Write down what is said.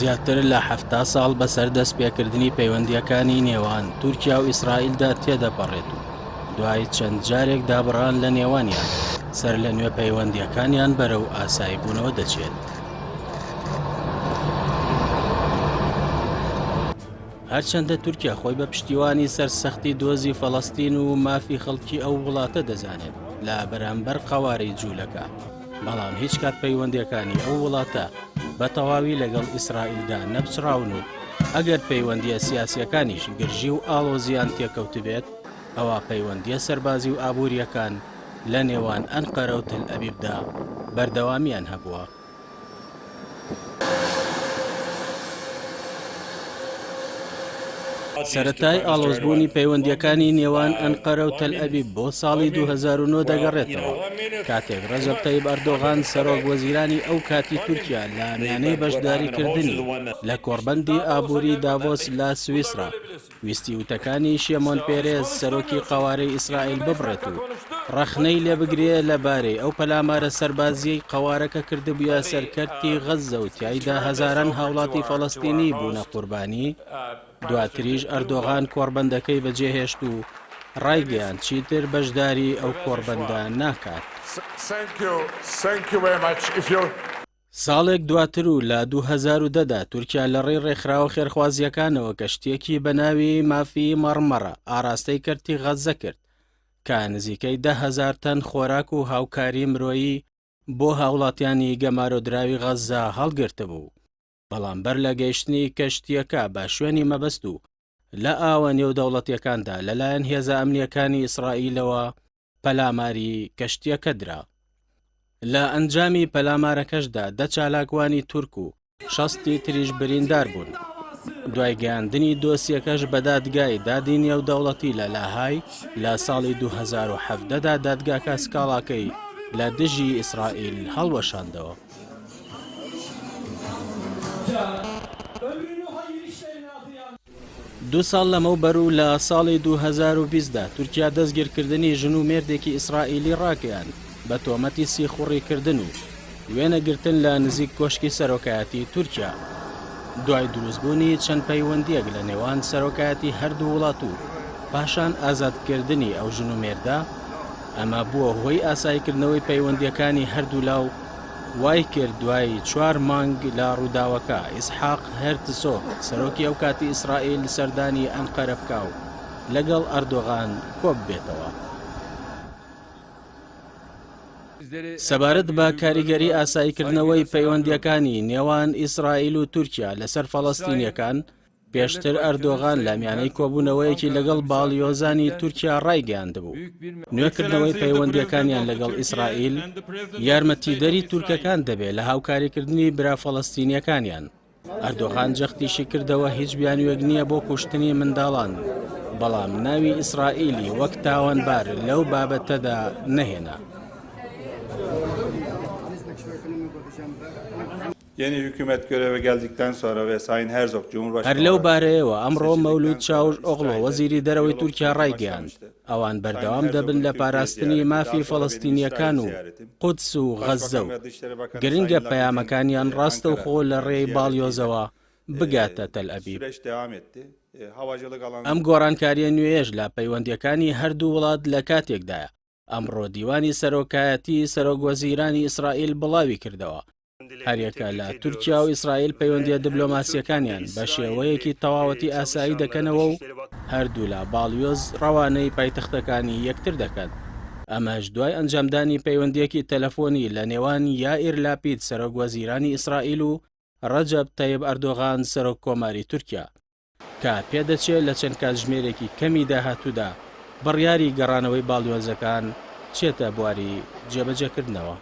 زیاتر لە 70 ساڵ بەسەر دەستپێکردنی پەیوەندیەکانی نێوان تورکیا و ئیسرائیلدا تێدەپەڕێت و دوای چەند جارێک دابڕان لە نێوانیان سەر لە نوێ پەیوەندیەکانیان بەرەو ئاسایی بوونەوە دەچێت. هەرچەندە تورکیا خۆی بە پشتیوانی سەرسەختی دۆزی فەڵەستین و مافی خەڵکی ئەو وڵاتە دەزانێت لە بەرامبەر قەوارەی جوولەکە، بەڵام هیچ کات پەیوەندیەکانی ئەو وڵاتە بە تەواوی لەگەڵ ئیسرائیلدا نەپچراون و ئەگەر پەیوەندیە سیاسیەکانیش گرژی و ئاڵۆزیان تێکەوت بێت، ئەوە پەیوەندیە سەربازی و ئابوووریەکان لە نێوان ئەنقەرە و تەل ئەبیبدا بەردەوامیان هەبووە. سەرەتای ئاڵۆزبوونی پەیوەندیەکانی نێوان ئەنقەرە و تەل ئەبیب بۆ ساڵی 2009 دەگەڕێتەوە، کاتێک ڕەجەب تەیب ئەردۆغان سەرۆک وەزیرانی ئەو کاتی تورکیا لە میانەی بەشداریکردنی لە کۆڕبەندی ئابووری داڤۆس لە سویسرا ویستی وتەکانی شێمۆن پێرێز سەرۆکی قەوارەی ئیسرائیل ببڕێت و ڕەخنەی لێبگرێ لەبارەی ئەو پەلامارە سەربازیەی قەوارەکە کردبووە سەرکەرتی غەزە و تیایدا هەزاران هاوڵاتی فەڵەستینی بوونە قوربانی. دواتریش ئەردۆغان کۆڕبەندەکەی بەجێهێشت و ڕایگەیان چیتر بەشداری ئەو کۆڕبەندە ناکات. ساڵێک دواتر و لە 2010دا تورکیا لە ڕێی ڕێکخراوە خێرخوازیەکانەوە کەشتێکی بە ناوی مافی مەڕمەڕە ئاراستەی کەرتی غەزە کرد کە نزیکەی 10,000 تەن خۆراک و هاوکاری مرۆیی بۆ هاوڵاتیانی گەمارۆدراوی غەزە هەڵگرتە بوو، بەڵام بەر لە گەیشتنی کەشتیەکە بە شوێنی مەبەست و لە ئاوە نێودەوڵەتیەکاندا لەلایەن هێزە ئەمنیەکانی ئیسرائیلەوە پەلاماری کەشتیەکە درا. لە ئەنجامی پەلامارەکەشدا 10 چالاکوانی تورک و 60 تریش بریندار بوون. دوای گەیاندنی دۆسیەکەش بە دادگای دادی نێودەوڵەتی لە لاهای لە ساڵی 2017دا دادگاکە سکاڵاکەی لە دژی ئیسرائیل هەڵوەشاندەوە. دو ساڵ لەمەوبەر و لە ساڵی 2020دا تورکیا دەستگیرکردنی ژن و مێردێکی ئیسرائیلی ڕاگەیان بە تۆمەتی سیخوڕیکردن و وێنەگرتن لە نزیک کۆشکی سەرۆکایەتی تورکیا. دوای دروستبوونی چەند پەیوەندیەک لە نێوان سەرۆکایەتی هەردوو وڵات و پاشان ئازادکردنی ئەو ژن و مێردە، ئەمە بووە هۆی ئاساییکردنەوەی پەیوەندیەکانی هەردوو لاو. وای کرد دوای 4 مانگ لە ڕووداوەکە ئیسحاق هەرتزۆغ سەرۆکی ئەو کاتی ئیسرائیل سەردانی ئەنقەرە بکا و لەگەڵ ئەردۆغان کۆب بێتەوە. سەبارەت بە کاریگەری ئاساییکردنەوەی پەیوەندیەکانی نێوان ئیسرائیل و تورکیا لەسەر فەڵەستینیەکان، پێشتر ئەردۆغان لە میانەی کۆبوونەوەیەکی لەگەڵ باڵیۆزانی تورکیا ڕایگەیاندبوو نوێکردنەوەی پەیوەندیەکانیان لەگەڵ ئیسرائیل یارمەتیدەری تورکەکان دەبێت لە هاوکاریکردنی برا فەڵەستینیەکانیان. ئەردۆغان جەختیشی کردەوە هیچ بیانوێک نییە بۆ کوشتنی منداڵان، بەڵام ناوی ئیسرائیلی وەک تاوانبار لەو بابەتەدا نەهێنا. Yeni hükümet göreve geldikten sonra ve Sayın Herzog Cumhurbaşkanı هەر لەو بارەیەوە ئەمڕۆ مەولود چاوش ئۆغڵۆ وەزیری دەرەوەی تورکیا ڕایگەیاند ئەوان بەردەوام دەبن لە پاراستنی مافی فەڵەستینیەکان و قودس و غەزە و گرنگە پەیامەکانیان ڕاستە و خۆ لە ڕێی باڵیۆزەوە بگاتە تەل ئەبیب. ئەم گۆڕانکاریە نوێیەش لە پەیوەندیەکانی هەردوو وڵات لە کاتێکدایە ئەمڕۆ دیوانی سەرۆکایەتی سەرۆکوەزیرانی ئیسرائیل بڵاوی کردەوە هەریەکە لە تورکیا و ئیسرائیل پەیوەندیە دیبلۆماسیەکانیان بە شێوەیەکی تەواوەتی ئاسایی دەکەنەوە و هەردوو لە باڵیۆز ڕەوانەی پایتەختەکانی یەکتر دەکەن. ئەمەش دوای ئەنجامدانی پەیوەندیەکی تەلەفۆنی لە نێوان یائیر لاپید سەرۆکوەزیرانی ئیسرائیل و ڕەجەب تەیب ئەردۆغان سەرۆک کۆماری تورکیا، کە پێدەچێت لە چەند کاتژمێرێکی کەمی داهاتوودا بڕیاری گەڕانەوەی باڵیۆزەکان چێتە بواری جێبەجێکردنەوە.